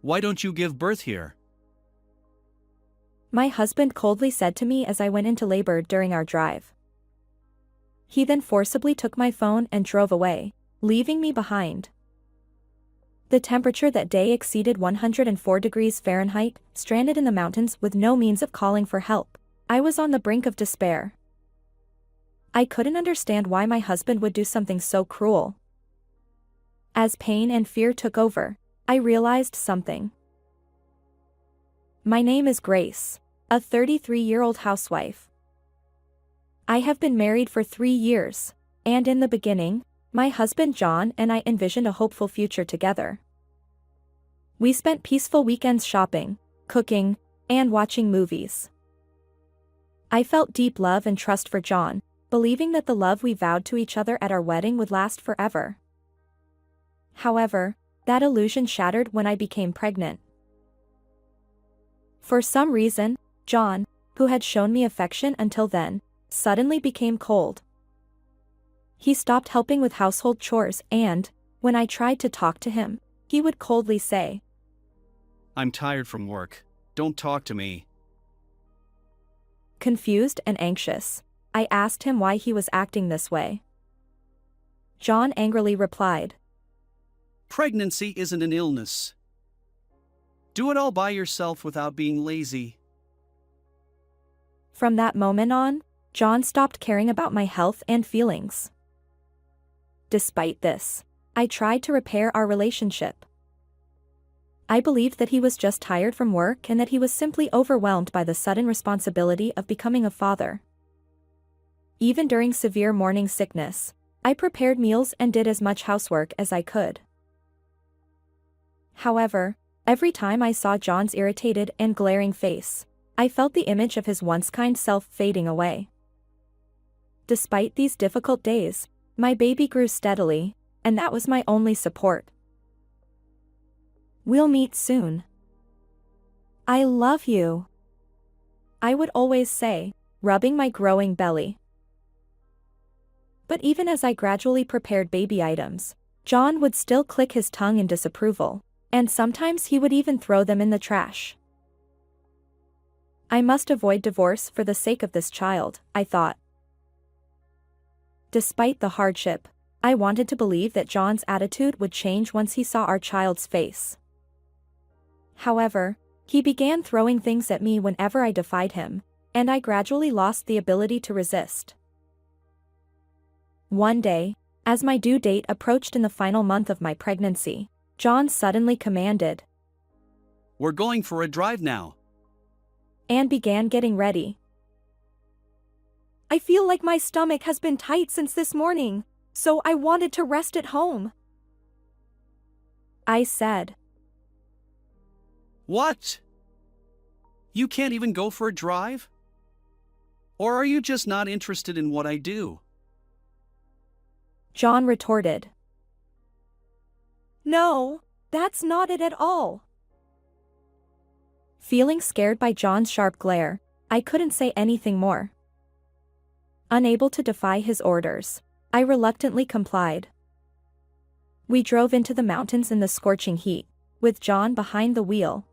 Why don't you give birth here? My husband coldly said to me as I went into labor during our drive. He then forcibly took my phone and drove away, leaving me behind. The temperature that day exceeded 104 degrees Fahrenheit, stranded in the mountains with no means of calling for help. I was on the brink of despair. I couldn't understand why my husband would do something so cruel. As pain and fear took over, I realized something. My name is Grace, a 33-year-old housewife. I have been married for 3 years, and in the beginning, my husband John and I envisioned a hopeful future together. We spent peaceful weekends shopping, cooking, and watching movies. I felt deep love and trust for John, believing that the love we vowed to each other at our wedding would last forever. However, that illusion shattered when I became pregnant. For some reason, John, who had shown me affection until then, suddenly became cold. He stopped helping with household chores and, when I tried to talk to him, he would coldly say, I'm tired from work. Don't talk to me. Confused and anxious, I asked him why he was acting this way. John angrily replied, Pregnancy isn't an illness. Do it all by yourself without being lazy. From that moment on, John stopped caring about my health and feelings. Despite this, I tried to repair our relationship. I believed that he was just tired from work and that he was simply overwhelmed by the sudden responsibility of becoming a father. Even during severe morning sickness, I prepared meals and did as much housework as I could. However, every time I saw John's irritated and glaring face, I felt the image of his once kind self fading away. Despite these difficult days, my baby grew steadily, and that was my only support. We'll meet soon. I love you, I would always say, rubbing my growing belly. But even as I gradually prepared baby items, John would still click his tongue in disapproval, and sometimes he would even throw them in the trash. I must avoid divorce for the sake of this child, I thought. Despite the hardship, I wanted to believe that John's attitude would change once he saw our child's face. However, he began throwing things at me whenever I defied him, and I gradually lost the ability to resist. One day, as my due date approached in the final month of my pregnancy, John suddenly commanded, We're going for a drive now. And began getting ready. I feel like my stomach has been tight since this morning, so I wanted to rest at home, I said. What? You can't even go for a drive? Or are you just not interested in what I do? John retorted. No, that's not it at all. Feeling scared by John's sharp glare, I couldn't say anything more. Unable to defy his orders, I reluctantly complied. We drove into the mountains in the scorching heat, with John behind the wheel.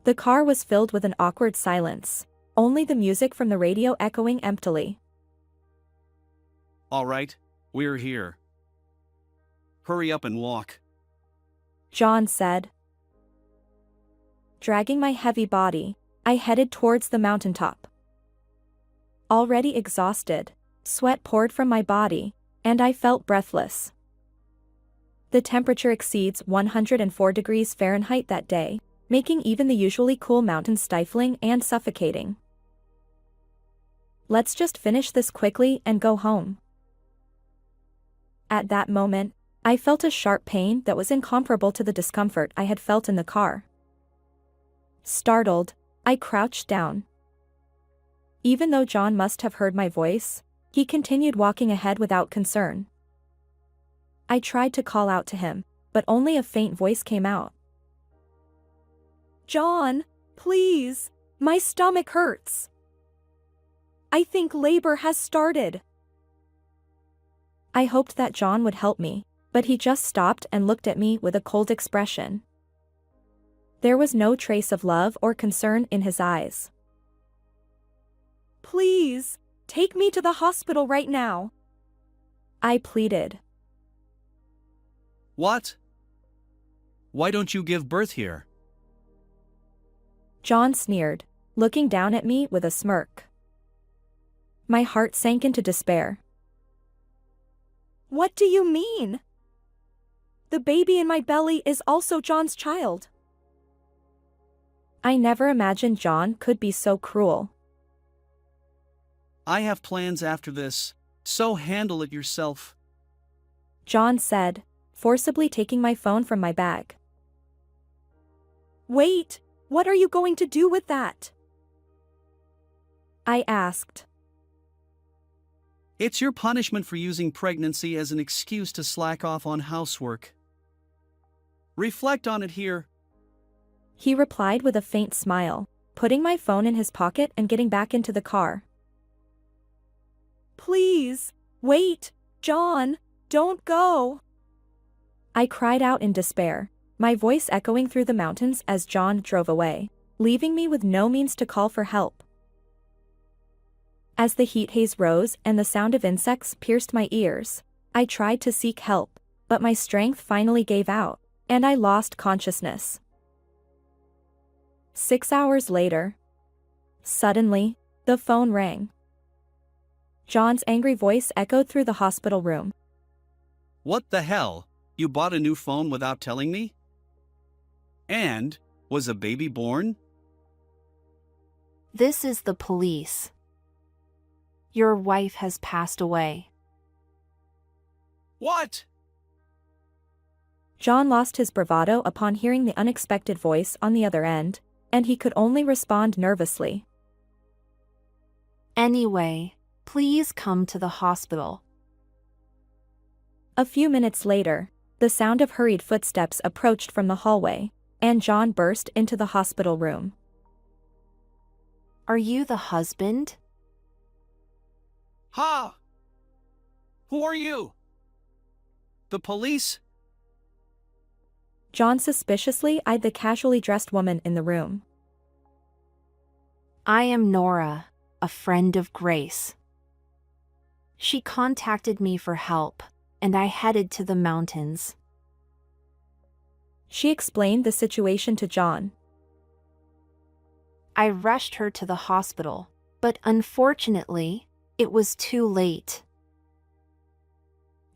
The car was filled with an awkward silence, only the music from the radio echoing emptily. All right, we're here. Hurry up and walk, John said. Dragging my heavy body, I headed towards the mountaintop. Already exhausted, sweat poured from my body, and I felt breathless. The temperature exceeds 104 degrees Fahrenheit that day, making even the usually cool mountains stifling and suffocating. Let's just finish this quickly and go home. At that moment, I felt a sharp pain that was incomparable to the discomfort I had felt in the car. Startled, I crouched down. Even though John must have heard my voice, he continued walking ahead without concern. I tried to call out to him, but only a faint voice came out. John, please, my stomach hurts. I think labor has started. I hoped that John would help me, but he just stopped and looked at me with a cold expression. There was no trace of love or concern in his eyes. "Please, take me to the hospital right now," I pleaded. What? Why don't you give birth here? John sneered, looking down at me with a smirk. My heart sank into despair. "What do you mean? The baby in my belly is also John's child." I never imagined John could be so cruel. I have plans after this, so handle it yourself. John said, forcibly taking my phone from my bag. "Wait, what are you going to do with that?" I asked. It's your punishment for using pregnancy as an excuse to slack off on housework. Reflect on it here. He replied with a faint smile, putting my phone in his pocket and getting back into the car. "Please, wait, John, don't go," I cried out in despair, my voice echoing through the mountains as John drove away, leaving me with no means to call for help. As the heat haze rose and the sound of insects pierced my ears, I tried to seek help, but my strength finally gave out, and I lost consciousness. 6 hours later, suddenly, the phone rang. John's angry voice echoed through the hospital room. What the hell? You bought a new phone without telling me? And, was a baby born? This is the police. Your wife has passed away. What? John lost his bravado upon hearing the unexpected voice on the other end, and he could only respond nervously. Anyway, please come to the hospital. A few minutes later, the sound of hurried footsteps approached from the hallway, and John burst into the hospital room. Are you the husband? Ha! Who are you? The police? John suspiciously eyed the casually dressed woman in the room. I am Nora, a friend of Grace. She contacted me for help, and I headed to the mountains. She explained the situation to John. I rushed her to the hospital, but unfortunately, it was too late.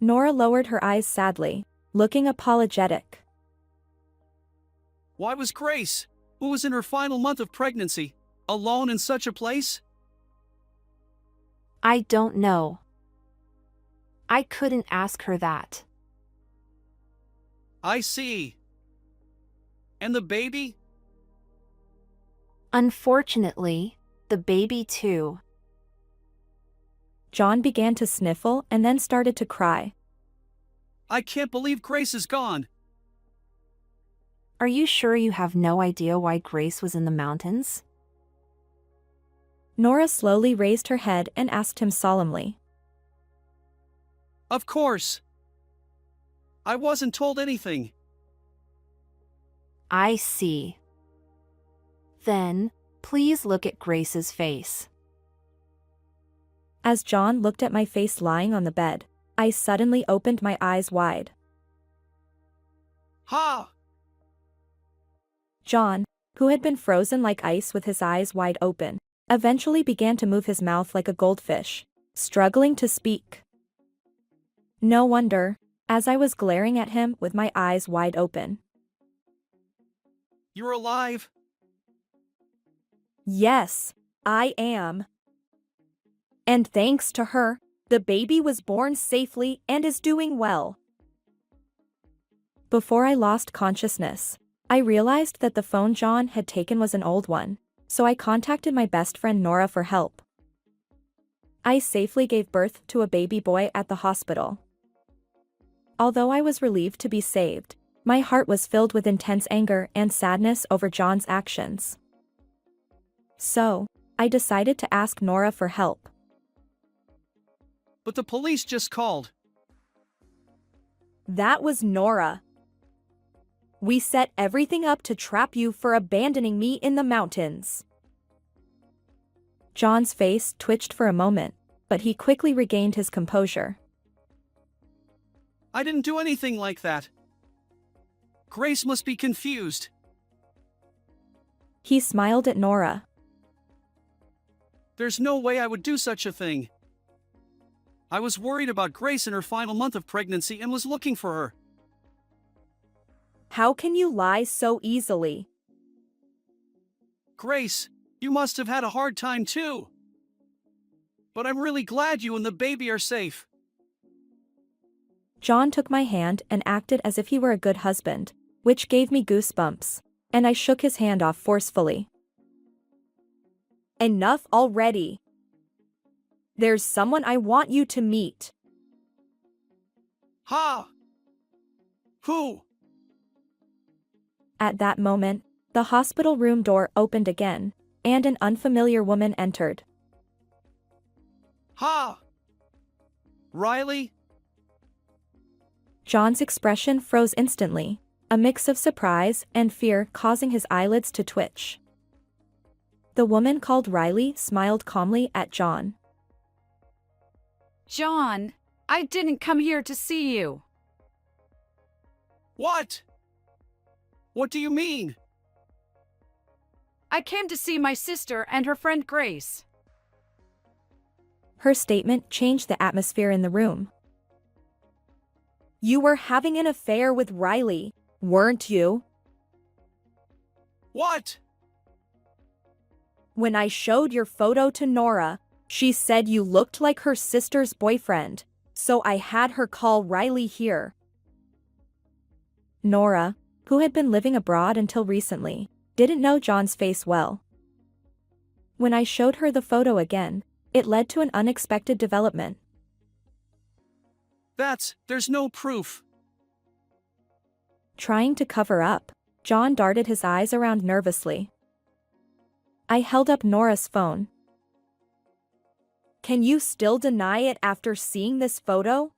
Nora lowered her eyes sadly, looking apologetic. Why was Grace, who was in her final month of pregnancy, alone in such a place? I don't know. I couldn't ask her that. I see. And the baby? Unfortunately, the baby too. John began to sniffle and then started to cry. I can't believe Grace is gone. Are you sure you have no idea why Grace was in the mountains? Nora slowly raised her head and asked him solemnly. Of course. I wasn't told anything. I see. Then, please look at Grace's face. As John looked at my face lying on the bed, I suddenly opened my eyes wide. Ha! John, who had been frozen like ice with his eyes wide open, eventually began to move his mouth like a goldfish, struggling to speak. No wonder, as I was glaring at him with my eyes wide open. You're alive? Yes, I am. And thanks to her, the baby was born safely and is doing well. Before I lost consciousness, I realized that the phone John had taken was an old one, so I contacted my best friend Nora for help. I safely gave birth to a baby boy at the hospital. Although I was relieved to be saved, my heart was filled with intense anger and sadness over John's actions. So, I decided to ask Nora for help. But the police just called. That was Nora. We set everything up to trap you for abandoning me in the mountains. John's face twitched for a moment, but he quickly regained his composure. I didn't do anything like that. Grace must be confused. He smiled at Nora. There's no way I would do such a thing. I was worried about Grace in her final month of pregnancy and was looking for her. How can you lie so easily? Grace, you must have had a hard time too. But I'm really glad you and the baby are safe. John took my hand and acted as if he were a good husband, which gave me goosebumps, and I shook his hand off forcefully. Enough already. There's someone I want you to meet. Ha! Who? At that moment, the hospital room door opened again, and an unfamiliar woman entered. Ha! Riley? John's expression froze instantly, a mix of surprise and fear causing his eyelids to twitch. The woman called Riley smiled calmly at John. John, I didn't come here to see you. What? What do you mean? I came to see my sister and her friend Grace. Her statement changed the atmosphere in the room. You were having an affair with Riley, weren't you? What? When I showed your photo to Nora, she said you looked like her sister's boyfriend, so I had her call Riley here. Nora, who had been living abroad until recently, didn't know John's face well. When I showed her the photo again, it led to an unexpected development. There's no proof. Trying to cover up, John darted his eyes around nervously. I held up Nora's phone. Can you still deny it after seeing this photo?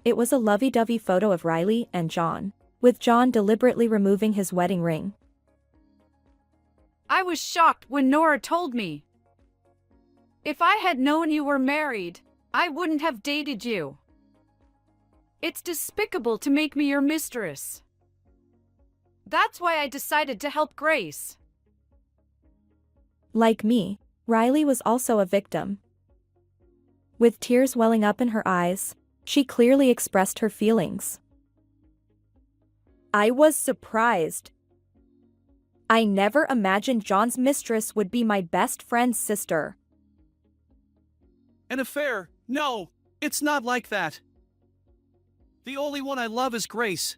It was a lovey-dovey photo of Riley and John, with John deliberately removing his wedding ring. I was shocked when Nora told me. If I had known you were married, I wouldn't have dated you. It's despicable to make me your mistress. That's why I decided to help Grace. Like me, Riley was also a victim. With tears welling up in her eyes, she clearly expressed her feelings. I was surprised. I never imagined John's mistress would be my best friend's sister. An affair? No, it's not like that. The only one I love is Grace.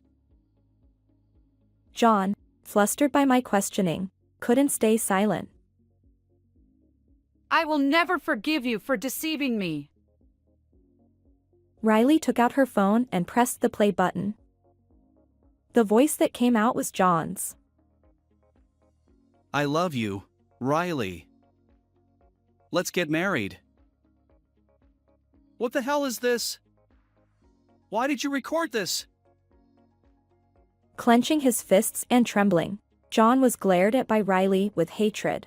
John, flustered by my questioning, couldn't stay silent. I will never forgive you for deceiving me. Riley took out her phone and pressed the play button. The voice that came out was John's. I love you, Riley. Let's get married. What the hell is this? Why did you record this? Clenching his fists and trembling, John was glared at by Riley with hatred.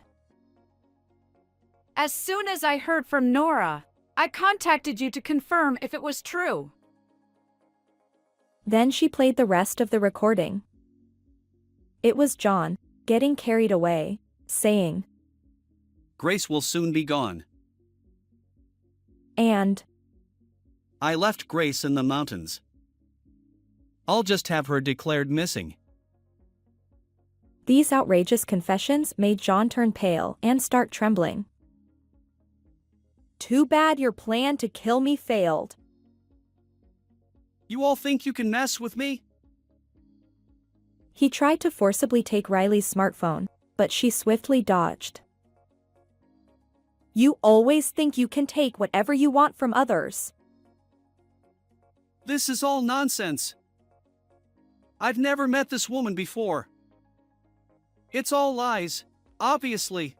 As soon as I heard from Nora, I contacted you to confirm if it was true. Then she played the rest of the recording. It was John, getting carried away, saying, Grace will soon be gone. And I left Grace in the mountains. I'll just have her declared missing. these outrageous confessions made John turn pale and start trembling. Too bad your plan to kill me failed. You all think you can mess with me? He tried to forcibly take Riley's smartphone, but she swiftly dodged. You always think you can take whatever you want from others. This is all nonsense. I've never met this woman before. It's all lies, obviously.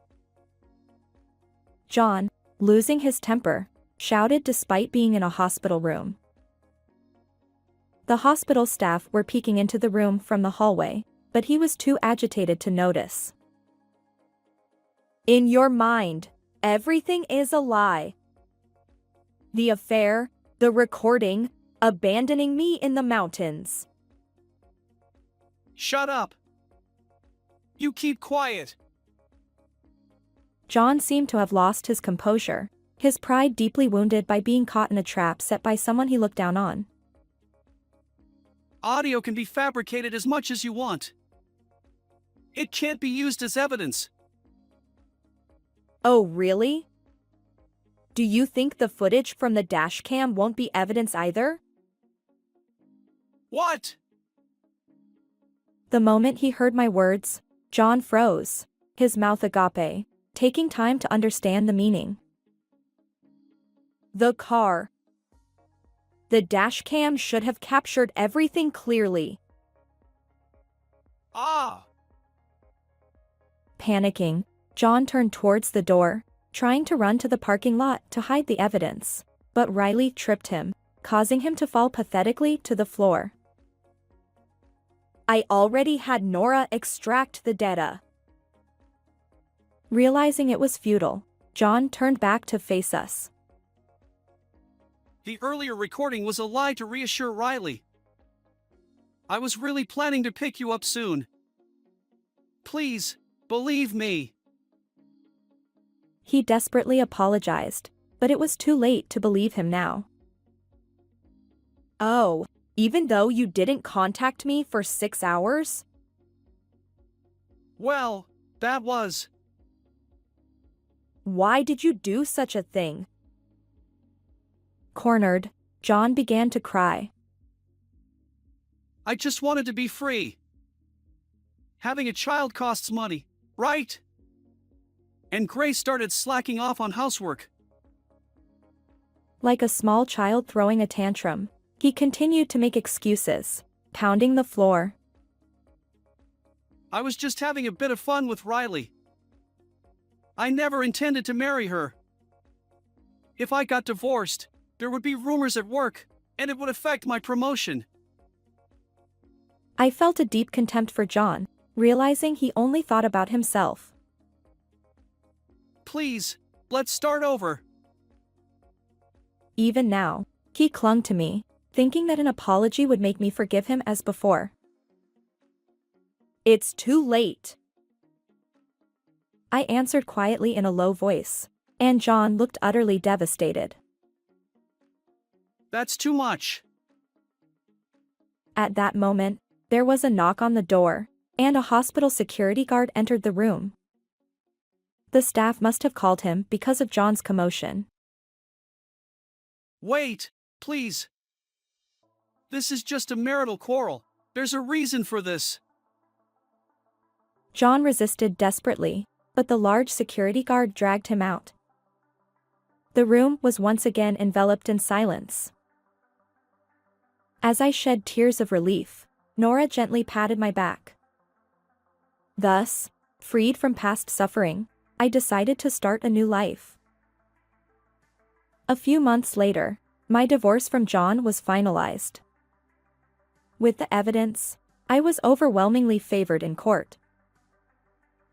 John, losing his temper, shouted despite being in a hospital room. The hospital staff were peeking into the room from the hallway, but he was too agitated to notice. In your mind, everything is a lie. The affair, the recording, abandoning me in the mountains. Shut up! You keep quiet! John seemed to have lost his composure, his pride deeply wounded by being caught in a trap set by someone he looked down on. Audio can be fabricated as much as you want. It can't be used as evidence. Oh, really? Do you think the footage from the dashcam won't be evidence either? What? The moment he heard my words, John froze, his mouth agape, taking time to understand the meaning. The car. The dashcam should have captured everything clearly. Ah! Panicking, John turned towards the door, trying to run to the parking lot to hide the evidence, but Riley tripped him, causing him to fall pathetically to the floor. I already had Nora extract the data. Realizing it was futile, John turned back to face us. The earlier recording was a lie to reassure Riley. I was really planning to pick you up soon. Please, believe me. He desperately apologized, but it was too late to believe him now. Oh, even though you didn't contact me for 6 hours? Well, that was... Why did you do such a thing? Cornered, John began to cry. I just wanted to be free. Having a child costs money, right? And Grace started slacking off on housework. Like a small child throwing a tantrum, he continued to make excuses, pounding the floor. I was just having a bit of fun with Riley. I never intended to marry her. If I got divorced, there would be rumors at work, and it would affect my promotion. I felt a deep contempt for John, realizing he only thought about himself. Please, let's start over. Even now, he clung to me, thinking that an apology would make me forgive him as before. It's too late. I answered quietly in a low voice, and John looked utterly devastated. That's too much. At that moment, there was a knock on the door, and a hospital security guard entered the room. The staff must have called him because of John's commotion. Wait, please. This is just a marital quarrel. There's a reason for this. John resisted desperately, but the large security guard dragged him out. The room was once again enveloped in silence. As I shed tears of relief, Nora gently patted my back. Thus, freed from past suffering, I decided to start a new life. A few months later, my divorce from John was finalized. With the evidence, I was overwhelmingly favored in court.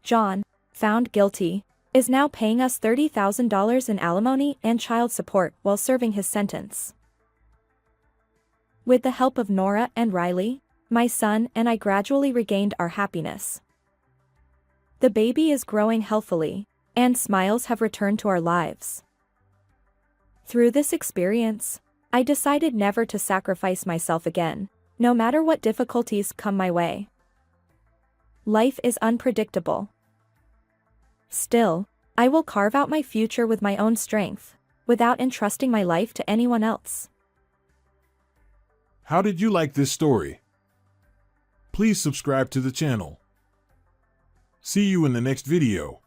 John, found guilty, is now paying us $30,000 in alimony and child support while serving his sentence. With the help of Nora and Riley, my son and I gradually regained our happiness. The baby is growing healthily, and smiles have returned to our lives. Through this experience, I decided never to sacrifice myself again, no matter what difficulties come my way. Life is unpredictable. Still, I will carve out my future with my own strength, without entrusting my life to anyone else. How did you like this story? Please subscribe to the channel. See you in the next video.